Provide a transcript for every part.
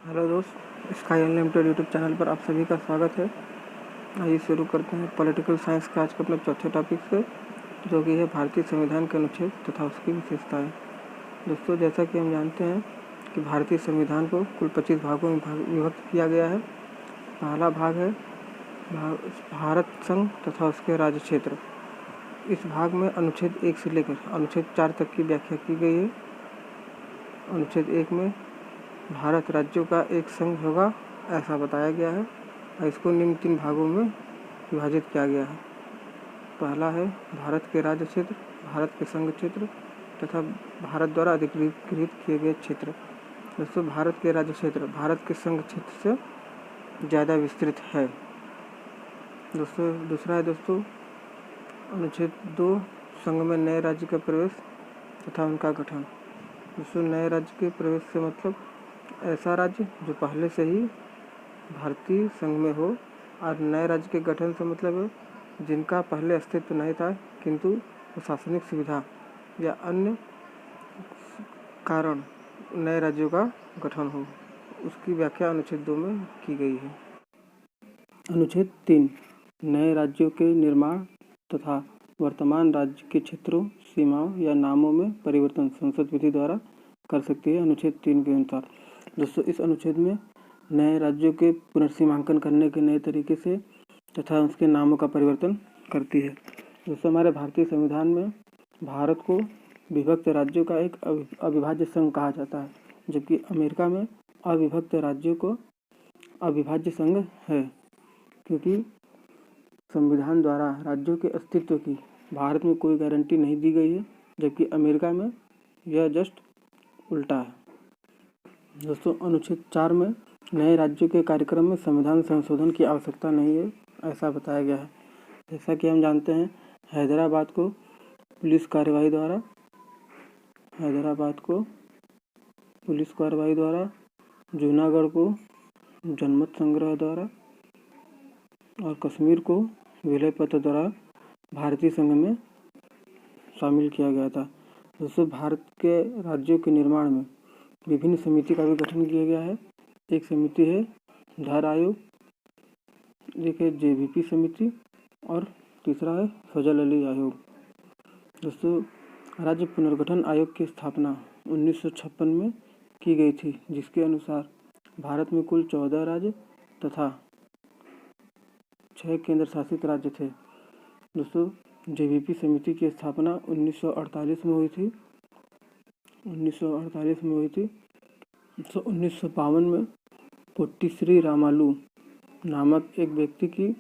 Hello दोस्त, sky unlimited YouTube channel पर आप सभी का स्वागत है। आइए शुरू करते हैं पॉलिटिकल साइंस के आज के अपने चौथे टॉपिक से, जो कि है भारतीय संविधान के अनुच्छेद तथा उसकी विशेषताएं। दोस्तों, जैसा कि हम जानते हैं कि भारतीय संविधान को कुल 25 भागों में विभक्त किया गया है। पहला भाग है भारत संघ तथा उसके राज्य क्षेत्र। इस भाग में अनुच्छेद 1 से लेकर अनुच्छेद 4 तक की व्याख्या की गई है। अनुच्छेद 1 में भारत राज्यों का एक संघ होगा, ऐसा बताया गया है और इसको निम्न 3 भागों में विभाजित किया गया है। पहला है भारत के राज्य क्षेत्र, भारत के संघ क्षेत्र तथा भारत द्वारा अधिकृत किए गए क्षेत्र। दोस्तों, भारत के राज्य क्षेत्र भारत के संघ क्षेत्र से ज़्यादा विस्तृत है। दोस्तों, दूसरा है अनुच्छेद 2 संघ में नए राज्य का प्रवेश तथा उनका गठन। दोस्तों, नए राज्य के प्रवेश से मतलब ऐसा राज्य जो पहले से ही भारतीय संघ में हो, और नए राज्य के गठन से मतलब है जिनका पहले अस्तित्व नहीं था, किंतु प्रशासनिक सुविधा या अन्य कारण नए राज्यों का गठन हो। उसकी व्याख्या अनुच्छेद 2 में की गई है। अनुच्छेद 3 नए राज्यों के निर्माण तथा वर्तमान राज्य के क्षेत्रों, सीमाओं या नामों में परिवर्तन संसद विधि द्वारा कर सकती है। अनुच्छेद 3 के अनुसार दोस्तों, इस अनुच्छेद में नए राज्यों के पुनर्सीमांकन करने के नए तरीके से तथा उसके नामों का परिवर्तन करती है। दोस्तों, हमारे भारतीय संविधान में भारत को विभक्त राज्यों का एक अविभाज्य संघ कहा जाता है, जबकि अमेरिका में अविभक्त राज्यों को अविभाज्य संघ है, क्योंकि संविधान द्वारा राज्यों के अस्तित्व की भारत में कोई गारंटी नहीं दी गई है, जबकि अमेरिका में यह जस्ट उल्टा है। दोस्तों, अनुच्छेद 4 में नए राज्यों के कार्यक्रम में संविधान संशोधन की आवश्यकता नहीं है, ऐसा बताया गया है। जैसा कि हम जानते हैं, हैदराबाद को पुलिस कार्रवाई द्वारा, जूनागढ़ को जनमत संग्रह द्वारा और कश्मीर को विलय पत्र द्वारा भारतीय संघ में शामिल किया गया था। दोस्तों, भारत के राज्यों के निर्माण में विभिन्न समिति का भी गठन किया गया है। एक समिति है धार आयोग, एक है जेवीपी समिति और तीसरा है फजल अली आयोग। दोस्तों, राज्य पुनर्गठन आयोग की स्थापना 1956 में की गई थी, जिसके अनुसार भारत में कुल 14 राज्य तथा 6 केंद्र शासित राज्य थे। दोस्तों, जेवीपी समिति की स्थापना 1948 में हुई थी। 1952 में पोट्टी श्री रामालू नामक एक व्यक्ति की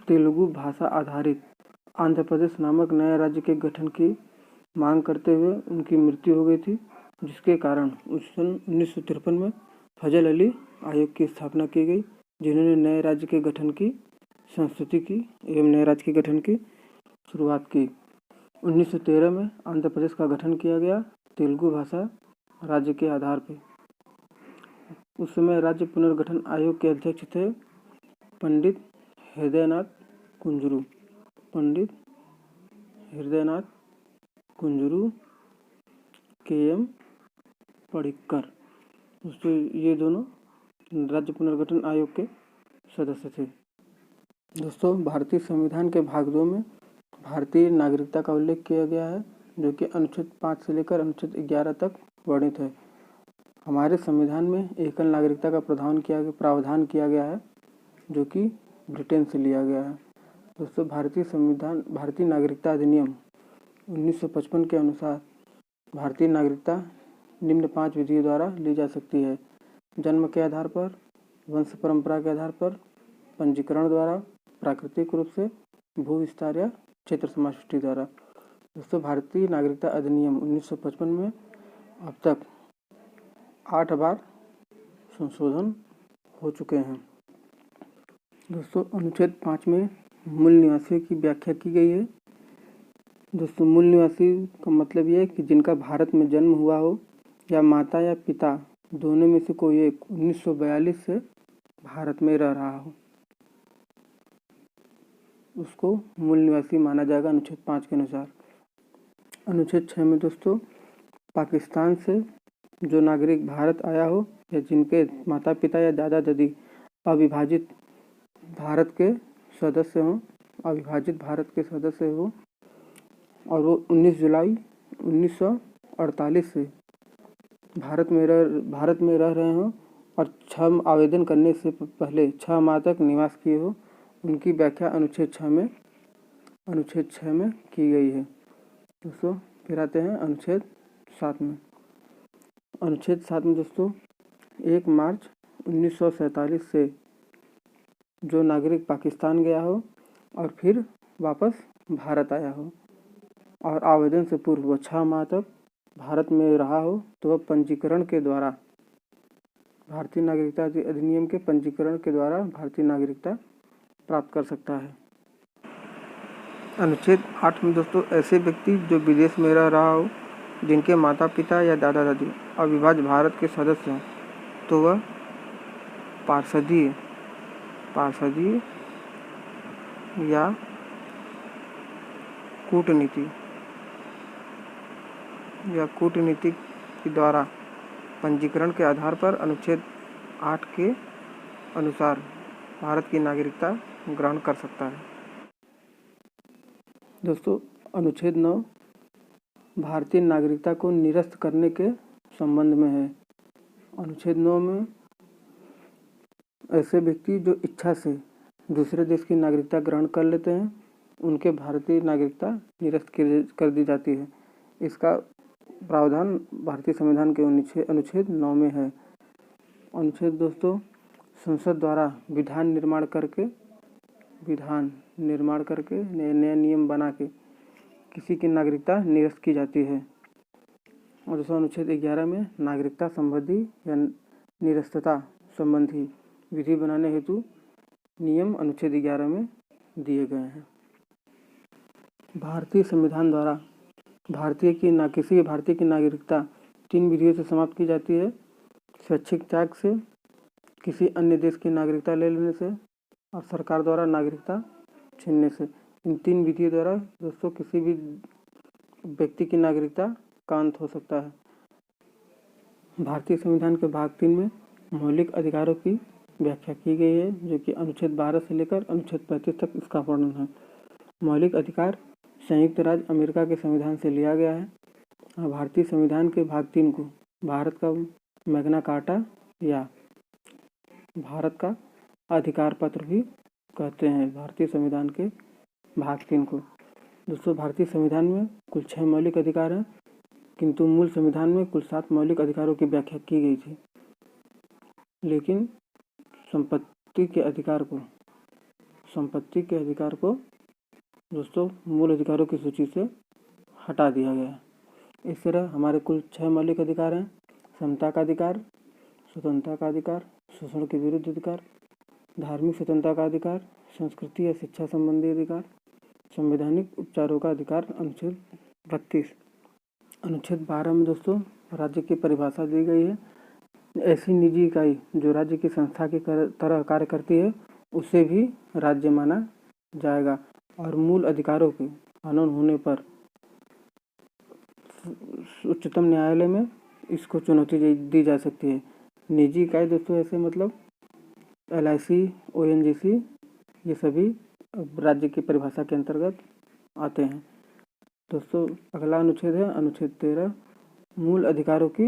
तेलुगु भाषा आधारित आंध्र प्रदेश नामक नए राज्य के गठन की मांग करते हुए उनकी मृत्यु हो गई थी, जिसके कारण सन 1953 में फजल अली आयोग की स्थापना की गई, जिन्होंने नए राज्य के गठन की संस्तुति की एवं नए राज्य के गठन की शुरुआत की। 1913 में आंध्र प्रदेश का गठन किया गया तेलुगु भाषा राज्य के आधार पर। उस समय राज्य पुनर्गठन आयोग के अध्यक्ष थे पंडित हृदयनाथ कुंजरू KM पडिक्कर। दोस्तों, ये दोनों राज्य पुनर्गठन आयोग के सदस्य थे। दोस्तों, भारतीय संविधान के भाग 2 में भारतीय नागरिकता का उल्लेख किया गया है, जो कि अनुच्छेद 5 से लेकर अनुच्छेद 11 तक वर्णित है। हमारे संविधान में एकल नागरिकता का प्रावधान किया गया है, जो कि ब्रिटेन से लिया गया है। दोस्तों, भारतीय नागरिकता अधिनियम 1955 के अनुसार भारतीय नागरिकता निम्न 5 विधियों द्वारा ली जा सकती है: जन्म के आधार पर, वंश परंपरा के आधार पर, पंजीकरण द्वारा, प्राकृतिक रूप से, भू विस्तार या क्षेत्र समाविष्टि द्वारा। दोस्तों, भारतीय नागरिकता अधिनियम 1955 में अब तक 8 बार संशोधन हो चुके हैं। दोस्तों, अनुच्छेद 5 में मूल निवासियों की व्याख्या की गई है। दोस्तों, मूल निवासी का मतलब यह है कि जिनका भारत में जन्म हुआ हो या माता या पिता दोनों में से कोई एक 1942 से भारत में रह रहा हो, उसको मूल निवासी माना जाएगा अनुच्छेद 5 के अनुसार। अनुच्छेद 6 में दोस्तों पाकिस्तान से जो नागरिक भारत आया हो या जिनके माता पिता या दादा दादी अविभाजित भारत के सदस्य हों, अविभाजित भारत के सदस्य हो और वो 19 जुलाई 1948 से भारत में रह रहे हों और 6 आवेदन करने से पहले 6 माह तक निवास किए हो, उनकी व्याख्या अनुच्छेद 6 में की गई है। दोस्तों फिर आते हैं अनुच्छेद 7 में। अनुच्छेद 7 में दोस्तों 1 मार्च 1947 से जो नागरिक पाकिस्तान गया हो और फिर वापस भारत आया हो और आवेदन से पूर्व वह 6 माह तक भारत में रहा हो तो वह पंजीकरण के द्वारा भारतीय नागरिकता अधिनियम के पंजीकरण के द्वारा भारतीय नागरिकता प्राप्त कर सकता है। अनुच्छेद 8 में दोस्तों ऐसे व्यक्ति जो विदेश में रह रहा हो, जिनके माता पिता या दादा दादी अविभाज्य भारत के सदस्य हों, तो वह पार्षदीय या कूटनीति के द्वारा पंजीकरण के आधार पर अनुच्छेद 8 के अनुसार भारत की नागरिकता ग्रहण कर सकता है। दोस्तों अनुच्छेद 9 भारतीय नागरिकता को निरस्त करने के संबंध में है। अनुच्छेद 9 में ऐसे व्यक्ति जो इच्छा से दूसरे देश की नागरिकता ग्रहण कर लेते हैं, उनके भारतीय नागरिकता निरस्त कर दी जाती है। इसका प्रावधान भारतीय संविधान के अनुच्छेद 9 में है। अनुच्छेद दोस्तों संसद द्वारा विधान निर्माण करके नए नियम बना के किसी की नागरिकता निरस्त की जाती है। और दोस्तों अनुच्छेद 11 में नागरिकता संबंधी या निरस्तता संबंधी विधि बनाने हेतु नियम अनुच्छेद 11 में दिए गए हैं। भारतीय संविधान द्वारा किसी भारतीय की नागरिकता 3 विधियों से समाप्त की जाती है: स्वैच्छिक त्याग से, किसी अन्य देश की नागरिकता ले लेने से और सरकार द्वारा नागरिकता छीनने से। इन 3 विधियों द्वारा दोस्तों किसी भी व्यक्ति की नागरिकता का अंत हो सकता है। भारतीय संविधान के भाग 3 में मौलिक अधिकारों की व्याख्या की गई है, जो कि अनुच्छेद 12 से लेकर अनुच्छेद 35 तक इसका वर्णन है। मौलिक अधिकार संयुक्त राज्य अमेरिका के संविधान से लिया गया है और भारतीय संविधान के भाग 3 को भारत का मैग्ना कार्टा या भारत का अधिकार पत्र भी कहते हैं। भारतीय संविधान के भाग 3 को दोस्तों भारतीय संविधान में कुल 6 मौलिक अधिकार हैं, किंतु मूल संविधान में कुल 7 मौलिक अधिकारों की व्याख्या की गई थी। लेकिन संपत्ति के अधिकार को दोस्तों मूल अधिकारों की सूची से हटा दिया गया। इस तरह हमारे कुल 6 मौलिक अधिकार हैं: समता का अधिकार, स्वतंत्रता का अधिकार, शोषण के विरुद्ध अधिकार, धार्मिक स्वतंत्रता का अधिकार, संस्कृति या शिक्षा संबंधी अधिकार, संवैधानिक उपचारों का अधिकार। अनुच्छेद 32। अनुच्छेद 12 में दोस्तों राज्य की परिभाषा दी गई है। ऐसी निजी इकाई जो राज्य की संस्था की तरह कार्य करती है, उसे भी राज्य माना जाएगा और मूल अधिकारों के कानून होने पर उच्चतम न्यायालय में इसको चुनौती दी जा सकती है। निजी इकाई दोस्तों ऐसे मतलब LIC, ONGC, ये सभी राज्य की परिभाषा के अंतर्गत आते हैं। दोस्तों अगला अनुच्छेद है अनुच्छेद 13, मूल अधिकारों की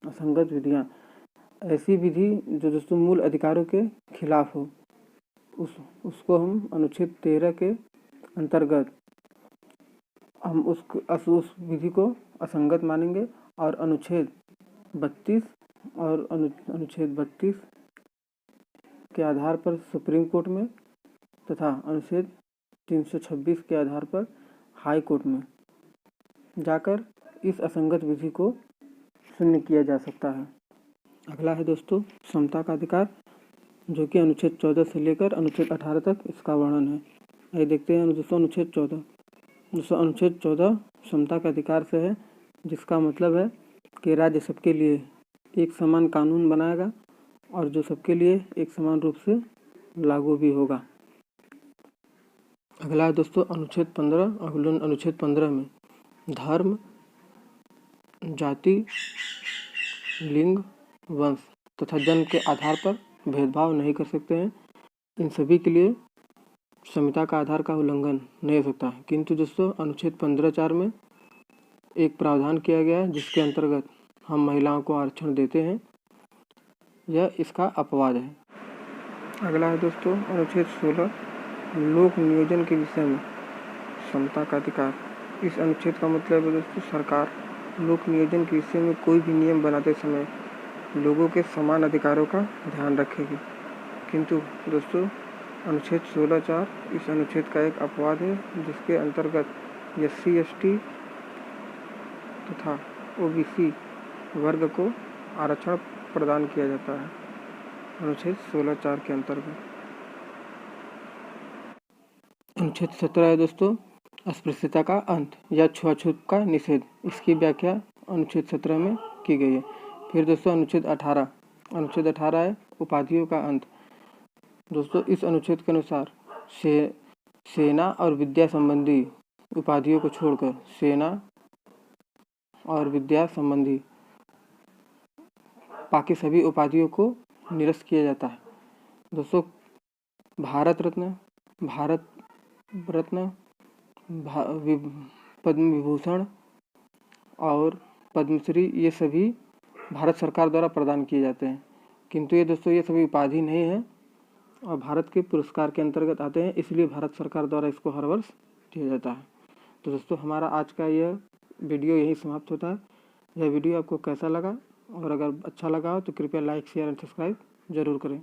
असंगत विधियाँ। ऐसी विधि जो दोस्तों मूल अधिकारों के खिलाफ हो, उसको हम अनुच्छेद 13 के अंतर्गत हम उस विधि को असंगत मानेंगे और अनुच्छेद 32 के आधार पर सुप्रीम कोर्ट में तथा अनुच्छेद 326 के आधार पर हाई कोर्ट में जाकर इस असंगत विधि को शून्य किया जा सकता है। अगला है दोस्तों समता का अधिकार, जो कि अनुच्छेद 14 से लेकर अनुच्छेद 18 तक इसका वर्णन है। आइए देखते हैं दोस्तों अनुच्छेद 14। दोस्तों अनुच्छेद 14 समता का अधिकार से है, जिसका मतलब है कि राज्य सबके लिए एक समान कानून बनाएगा और जो सबके लिए एक समान रूप से लागू भी होगा। अगला है दोस्तों अनुच्छेद 15। अनुच्छेद 15 में धर्म, जाति, लिंग, वंश तथा जन्म के आधार पर भेदभाव नहीं कर सकते हैं। इन सभी के लिए समता का आधार का उल्लंघन नहीं हो सकता है। किंतु दोस्तों अनुच्छेद 15(4) में एक प्रावधान किया गया है जिसके अंतर्गत हम महिलाओं को आरक्षण देते हैं, यह इसका अपवाद है। अगला है दोस्तों अनुच्छेद 16 लोक नियोजन के विषय में समता का अधिकार। इस अनुच्छेद का मतलब है दोस्तों सरकार लोक नियोजन के विषय में कोई भी नियम बनाते समय लोगों के समान अधिकारों का ध्यान रखेगी। किंतु दोस्तों अनुच्छेद 16(4) इस अनुच्छेद का एक अपवाद है जिसके अंतर्गत SC ST तथा OBC वर्ग को आरक्षण प्रदान किया जाता है अनुच्छेद 16(4) के अंतर्गत। अनुच्छेद 17 है दोस्तों अस्पृश्यता का अंत या छुआछूत का निषेध। इसकी व्याख्या अनुच्छेद 17 में की गई है। फिर दोस्तों अनुच्छेद 18 है उपाधियों का अंत। दोस्तों इस अनुच्छेद के अनुसार सेना और विद्या संबंधी उपाधियों को छोड़कर सेना और विद्या संबंधी बाकी सभी उपाधियों को निरस्त किया जाता है। दोस्तों भारत रत्न, पद्म विभूषण और पद्मश्री ये सभी भारत सरकार द्वारा प्रदान किए जाते हैं। किंतु ये दोस्तों ये सभी उपाधि नहीं है और भारत के पुरस्कार के अंतर्गत आते हैं, इसलिए भारत सरकार द्वारा इसको हर वर्ष दिया जाता है। तो दोस्तों हमारा आज का यह वीडियो यहीं समाप्त होता है। यह वीडियो आपको कैसा लगा और अगर अच्छा लगा हो तो कृपया लाइक, शेयर एंड सब्सक्राइब जरूर करें।